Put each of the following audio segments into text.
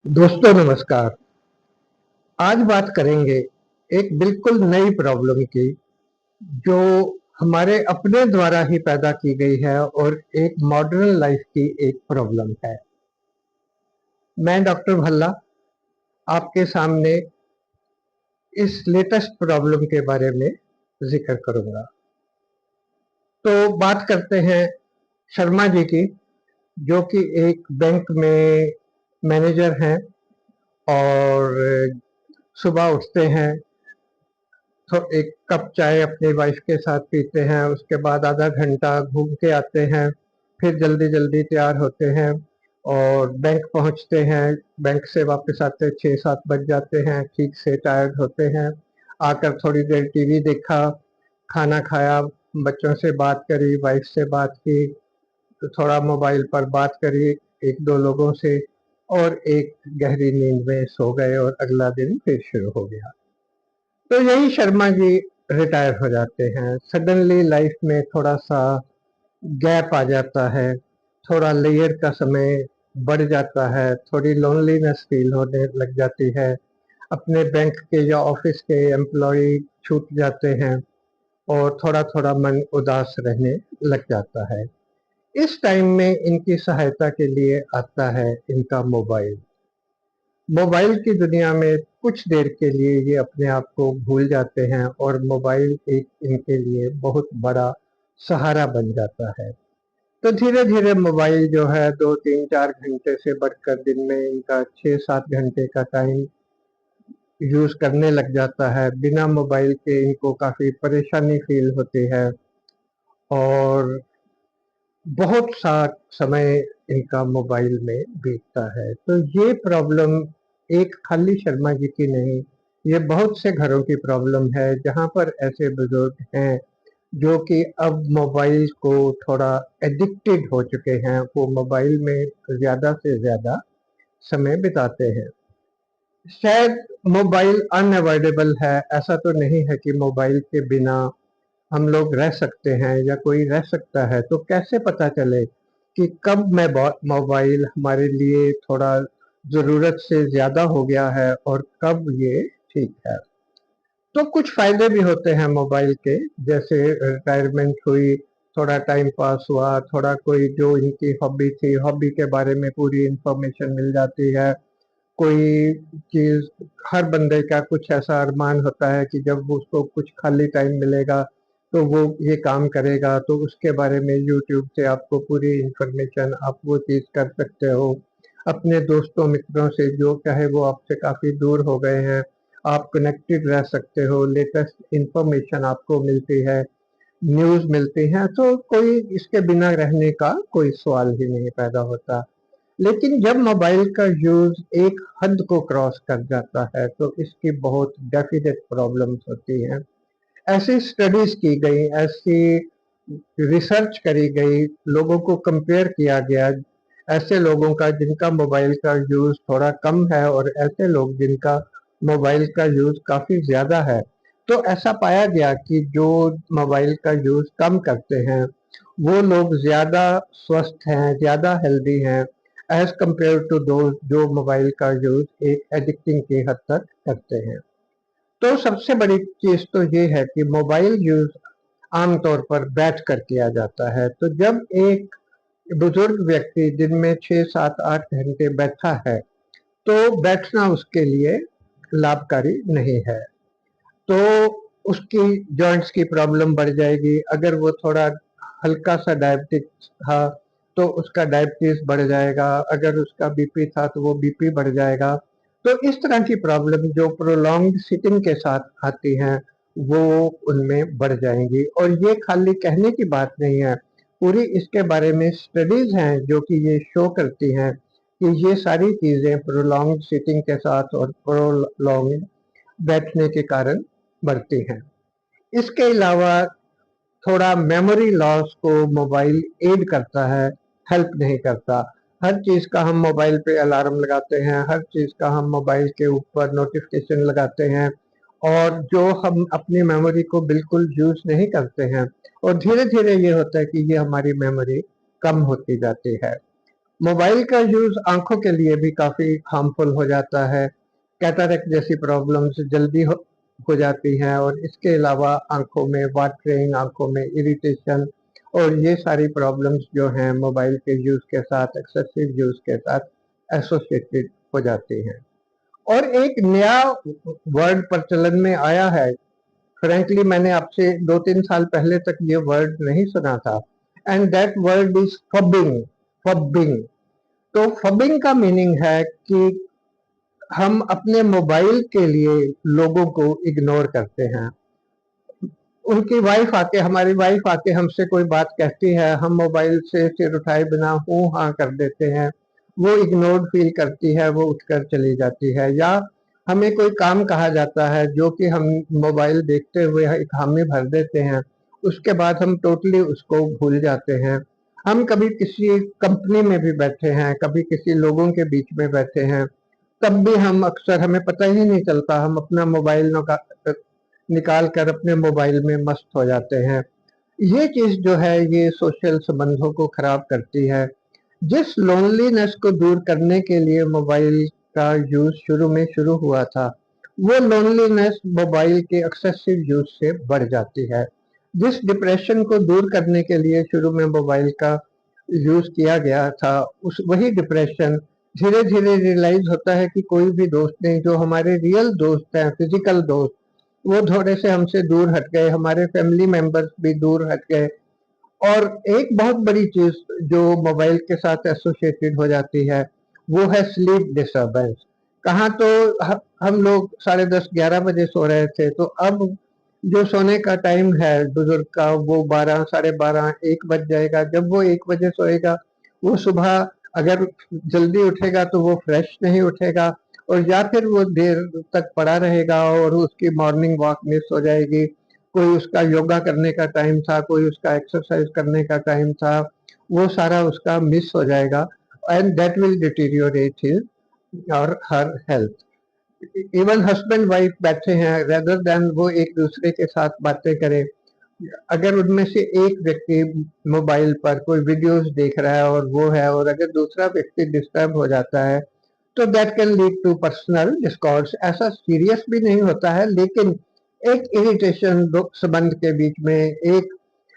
दोस्तों नमस्कार। आज बात करेंगे एक बिल्कुल नई प्रॉब्लम की, जो हमारे अपने द्वारा ही पैदा की गई है और एक मॉडर्न लाइफ की एक प्रॉब्लम है। मैं डॉक्टर भल्ला आपके सामने इस लेटेस्ट प्रॉब्लम के बारे में जिक्र करूंगा। तो बात करते हैं शर्मा जी की, जो कि एक बैंक में मैनेजर हैं और सुबह उठते हैं तो एक कप चाय अपनी वाइफ के साथ पीते हैं, उसके बाद आधा घंटा घूम के आते हैं, फिर जल्दी जल्दी तैयार होते हैं और बैंक पहुंचते हैं। बैंक से वापस आते 6-7 बज जाते हैं, ठीक से टायर्ड होते हैं। आकर थोड़ी देर टीवी देखा, खाना खाया, बच्चों से बात करी, वाइफ से बात की, तो थोड़ा मोबाइल पर बात करी एक दो लोगों से और एक गहरी नींद में सो गए और अगला दिन फिर शुरू हो गया। तो यही शर्मा जी रिटायर हो जाते हैं। सडनली लाइफ में थोड़ा सा गैप आ जाता है, थोड़ा लेयर का समय बढ़ जाता है, थोड़ी लोनलीनेस फील होने लग जाती है। अपने बैंक के या ऑफिस के एम्प्लॉय छूट जाते हैं और थोड़ा थोड़ा मन उदास रहने लग जाता है। इस टाइम में इनकी सहायता के लिए आता है इनका मोबाइल। मोबाइल की दुनिया में कुछ देर के लिए ये अपने आप को भूल जाते हैं और मोबाइल एक इनके लिए बहुत बड़ा सहारा बन जाता है। तो धीरे धीरे मोबाइल जो है 2-3-4 घंटे से बढ़कर दिन में इनका 6-7 घंटे का टाइम यूज करने लग जाता है। बिना मोबाइल के इनको काफी परेशानी फील होती है और बहुत सा समय इनका मोबाइल में बीतता है। तो ये प्रॉब्लम एक खाली शर्मा जी की नहीं, ये बहुत से घरों की प्रॉब्लम है, जहाँ पर ऐसे बुजुर्ग हैं जो कि अब मोबाइल को थोड़ा एडिक्टेड हो चुके हैं। वो मोबाइल में ज़्यादा से ज़्यादा समय बिताते हैं। शायद मोबाइल अनअवॉइडेबल है, ऐसा तो नहीं है कि मोबाइल के बिना हम लोग रह सकते हैं या कोई रह सकता है। तो कैसे पता चले कि कब मैं मोबाइल हमारे लिए थोड़ा ज़रूरत से ज़्यादा हो गया है और कब ये ठीक है। तो कुछ फ़ायदे भी होते हैं मोबाइल के, जैसे रिटायरमेंट हुई, थोड़ा टाइम पास हुआ, थोड़ा कोई जो इनकी हॉबी थी, हॉबी के बारे में पूरी इन्फॉर्मेशन मिल जाती है। कोई चीज़, हर बंदे का कुछ ऐसा अरमान होता है कि जब उसको कुछ खाली टाइम मिलेगा तो वो ये काम करेगा, तो उसके बारे में यूट्यूब से आपको पूरी इन्फॉर्मेशन, आप वो चीज़ कर सकते हो। अपने दोस्तों मित्रों से जो चाहे वो आपसे काफ़ी दूर हो गए हैं, आप कनेक्टेड रह सकते हो, लेटेस्ट इन्फॉर्मेशन आपको मिलती है, न्यूज़ मिलती हैं, तो कोई इसके बिना रहने का कोई सवाल ही नहीं पैदा होता। लेकिन जब मोबाइल का यूज़ एक हद को क्रॉस कर जाता है तो इसकी बहुत डेफिनेट प्रॉब्लम्स होती हैं। ऐसी स्टडीज की गई, ऐसी रिसर्च करी गई, लोगों को कंपेयर किया गया, ऐसे लोगों का जिनका मोबाइल का यूज़ थोड़ा कम है और ऐसे लोग जिनका मोबाइल का यूज़ काफ़ी ज़्यादा है। तो ऐसा पाया गया कि जो मोबाइल का यूज़ कम करते हैं वो लोग ज़्यादा स्वस्थ हैं, ज़्यादा हेल्दी हैं एज कंपेयर टू दोज जो मोबाइल का यूज़ एक एडिक्टिंग की हद तक करते हैं। तो सबसे बड़ी चीज़ तो ये है कि मोबाइल यूज़ आमतौर पर बैठ कर किया जाता है। तो जब एक बुजुर्ग व्यक्ति दिन में 6-7-8 घंटे बैठा है तो बैठना उसके लिए लाभकारी नहीं है। तो उसकी जॉइंट्स की प्रॉब्लम बढ़ जाएगी। अगर वो थोड़ा हल्का सा डायबिटिक था तो उसका डायबिटीज बढ़ जाएगा, अगर उसका बीपी था तो वो बीपी बढ़ जाएगा। तो इस तरह की प्रॉब्लम जो प्रोलॉन्ग्ड सिटिंग के साथ आती हैं वो उनमें बढ़ जाएंगी। और ये खाली कहने की बात नहीं है, पूरी इसके बारे में स्टडीज हैं जो कि ये शो करती हैं कि ये सारी चीज़ें प्रोलॉन्ग्ड सिटिंग के साथ और प्रोलॉन्ग बैठने के कारण बढ़ती हैं। इसके अलावा थोड़ा मेमोरी लॉस को मोबाइल एड करता है, हेल्प नहीं करता। हर चीज़ का हम मोबाइल पे अलार्म लगाते हैं, हर चीज़ का हम मोबाइल के ऊपर नोटिफिकेशन लगाते हैं और जो हम अपनी मेमोरी को बिल्कुल यूज़ नहीं करते हैं और धीरे धीरे ये होता है कि ये हमारी मेमोरी कम होती जाती है। मोबाइल का यूज आंखों के लिए भी काफी हार्मफुल हो जाता है। कैटरेक्ट जैसी प्रॉब्लम्स जल्दी हो जाती हैं, और इसके अलावा आंखों में वाटरिंग, आंखों में इरिटेशन, और ये सारी प्रॉब्लम्स जो हैं मोबाइल के यूज के साथ, एक्सेसिव यूज के साथ एसोसिएटेड हो जाती हैं। और एक नया वर्ड प्रचलन में आया है। फ्रैंकली मैंने आपसे 2-3 साल पहले तक ये वर्ड नहीं सुना था, and that word is phubbing. Phubbing, तो फबिंग का मीनिंग है कि हम अपने मोबाइल के लिए लोगों को इग्नोर करते हैं। उनकी वाइफ आके, हमारी वाइफ आके हमसे कोई बात कहती है, हम मोबाइल से सिर उठाए बिना हूँ हाँ कर देते हैं। वो इग्नोर्ड फील करती है, वो उठकर चली जाती है। या हमें कोई काम कहा जाता है जो कि हम मोबाइल देखते हुए एक हामी भर देते हैं, उसके बाद हम टोटली उसको भूल जाते हैं। हम कभी किसी कंपनी में भी बैठे हैं, कभी किसी लोगों के बीच में बैठे हैं, तब भी हम अक्सर, हमें पता ही नहीं चलता, हम अपना मोबाइल निकाल कर अपने मोबाइल में मस्त हो जाते हैं। ये चीज जो है ये सोशल संबंधों को खराब करती है। जिस लोनलीनेस को दूर करने के लिए मोबाइल का यूज शुरू में शुरू हुआ था, वो लोनलीनेस मोबाइल के एक्सेसिव यूज से बढ़ जाती है। जिस डिप्रेशन को दूर करने के लिए शुरू में मोबाइल का यूज किया गया था, उस वही डिप्रेशन धीरे धीरे रियलाइज होता है कि कोई भी दोस्त नहीं, जो हमारे रियल दोस्त हैं, फिजिकल दोस्त, वो थोड़े से हमसे दूर हट गए, हमारे फैमिली मेंबर्स भी दूर हट गए। और एक बहुत बड़ी चीज जो मोबाइल के साथ एसोसिएटेड हो जाती है, वो है स्लीप डिस्टर्बेंस। कहाँ तो हम लोग 10:30-11 बजे सो रहे थे, तो अब जो सोने का टाइम है बुजुर्ग का, वो 12, 12:30, 1 बज जाएगा। जब वो 1 बजे सोएगा, वो सुबह अगर जल्दी उठेगा तो वो फ्रेश नहीं उठेगा, और या फिर वो देर तक पड़ा रहेगा और उसकी मॉर्निंग वॉक मिस हो जाएगी। कोई उसका योगा करने का टाइम था, कोई उसका एक्सरसाइज करने का टाइम था, वो सारा उसका मिस हो जाएगा, and that will deteriorate his और हर हेल्थ। इवन हस्बैंड वाइफ बैठे हैं, रेदर देन वो एक दूसरे के साथ बातें करें, अगर उनमें से एक व्यक्ति मोबाइल पर कोई वीडियोस देख रहा है और वो है, और अगर दूसरा व्यक्ति डिस्टर्ब हो जाता है, तो that can lead to personal discords. ऐसा सीरियस भी नहीं होता है, लेकिन एक इरिटेशन दो संबंध के बीच में, एक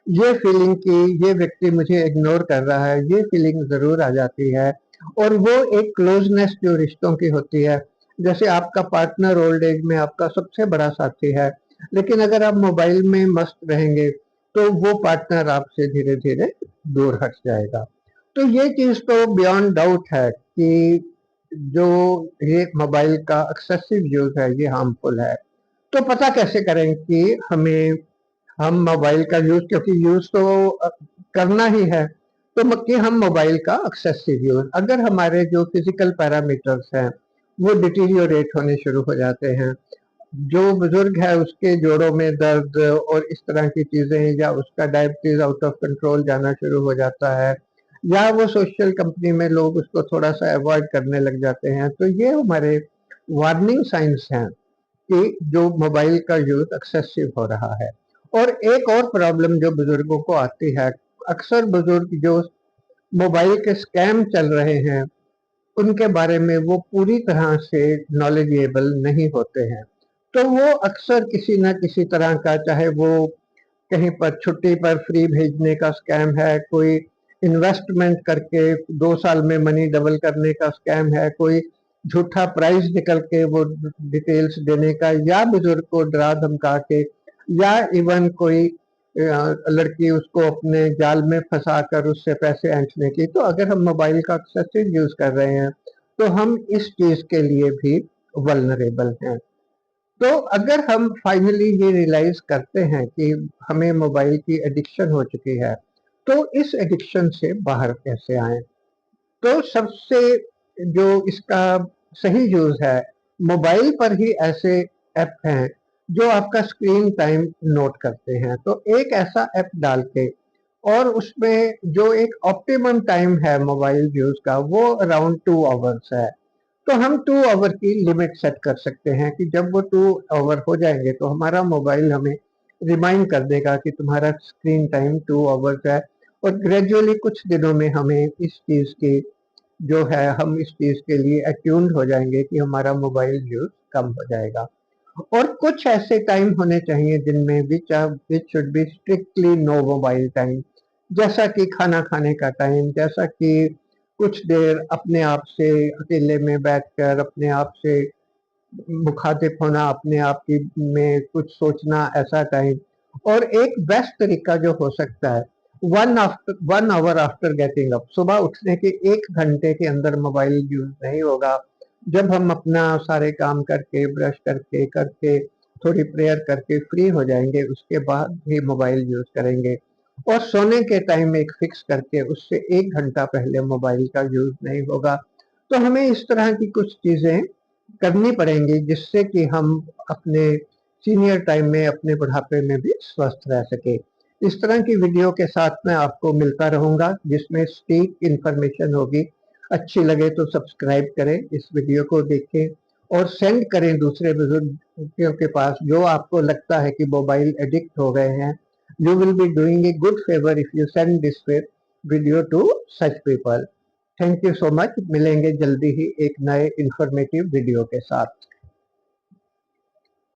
ये फीलिंग कि ये व्यक्ति मुझे इग्नोर कर रहा है, ये फीलिंग जरूर आ जाती है। और वो एक क्लोजनेस जो रिश्तों की होती है, जैसे आपका पार्टनर ओल्ड एज में आपका सबसे बड़ा साथी है, लेकिन अगर आप मोबाइल में मस्त रहेंगे, तो वो पार्टनर आपसे धीरे धीरे दूर हट जाएगा। तो ये चीज तो बियॉन्ड डाउट है कि जो ये मोबाइल का एक्सेसिव यूज है ये हार्मफुल है। तो पता कैसे करें कि हम मोबाइल का यूज, क्योंकि यूज तो करना ही है, तो कि हम मोबाइल का एक्सेसिव यूज, अगर हमारे जो फिजिकल पैरामीटर्स हैं वो डिटीरियोरेट होने शुरू हो जाते हैं, जो बुजुर्ग है उसके जोड़ों में दर्द और इस तरह की चीजें, या उसका डायबिटीज आउट ऑफ कंट्रोल जाना शुरू हो जाता है, या वो सोशल कंपनी में लोग उसको थोड़ा सा अवॉइड करने लग जाते हैं, तो ये हमारे वार्निंग साइंस हैं कि जो मोबाइल का यूज एक्सेसिव हो रहा है। और एक और प्रॉब्लम जो बुजुर्गों को आती है, अक्सर बुजुर्ग जो मोबाइल के स्कैम चल रहे हैं उनके बारे में वो पूरी तरह से नॉलेजेबल नहीं होते हैं, तो वो अक्सर किसी न किसी तरह का, चाहे वो कहीं पर छुट्टी पर फ्री भेजने का स्कैम है, कोई इन्वेस्टमेंट करके 2 साल में मनी डबल करने का स्कैम है, कोई झूठा प्राइस निकल के वो डिटेल्स देने का, या बुजुर्ग को डरा धमका के, या इवन कोई लड़की उसको अपने जाल में फंसा कर उससे पैसे ऐंठने की। तो अगर हम मोबाइल का एक्सेसिव यूज कर रहे हैं, तो हम इस चीज के लिए भी वल्नरेबल हैं। तो अगर हम फाइनली ये रियलाइज करते हैं कि हमें मोबाइल की एडिक्शन हो चुकी है, तो इस एडिक्शन से बाहर कैसे आए? तो सबसे जो इसका सही यूज है, मोबाइल पर ही ऐसे ऐप हैं जो आपका स्क्रीन टाइम नोट करते हैं। तो एक ऐसा ऐप डाल के, और उसमें जो एक ऑप्टिमम टाइम है मोबाइल यूज का, वो अराउंड 2 आवर्स है। तो हम 2 आवर की लिमिट सेट कर सकते हैं कि जब वो 2 आवर हो जाएंगे तो हमारा मोबाइल हमें रिमाइंड कर देगा कि तुम्हारा स्क्रीन टाइम 2 आवर्स है। और ग्रेजुअली कुछ दिनों में हमें इस चीज की जो है हम इस चीज़ के लिए अट्यून्ड हो जाएंगे कि हमारा मोबाइल यूज़ कम हो जाएगा। और कुछ ऐसे टाइम होने चाहिए दिन में which should be strictly no mobile time, जैसा कि खाना खाने का टाइम, जैसा कि कुछ देर अपने आप से अकेले में बैठकर अपने आप से मुखातिब होना, अपने आप की में कुछ सोचना, ऐसा टाइम। और एक बेस्ट तरीका जो हो सकता है, 1 आवर आफ्टर गेटिंग अप, सुबह उठने के 1 घंटे के अंदर मोबाइल यूज नहीं होगा। जब हम अपना सारे काम करके ब्रश करके थोड़ी प्रेयर करके फ्री हो जाएंगे, उसके बाद भी मोबाइल यूज करेंगे। और सोने के टाइम एक फिक्स करके उससे 1 घंटा पहले मोबाइल का यूज नहीं होगा। तो हमें इस तरह की कुछ चीजें करनी पड़ेंगी जिससे कि हम अपने सीनियर टाइम में, अपने बुढ़ापे में भी स्वस्थ रह सके। इस तरह की वीडियो के साथ मैं आपको मिलता रहूंगा जिसमें सटीक इंफॉर्मेशन होगी। अच्छी लगे तो सब्सक्राइब करें, इस वीडियो को देखें और सेंड करें दूसरे बुजुर्गों के पास जो आपको लगता है कि मोबाइल एडिक्ट हो गए हैं। You will be doing a good favour if you send this video to such people. Thank you so much. मिलेंगे जल्दी ही एक नए इंफॉर्मेटिव वीडियो के साथ।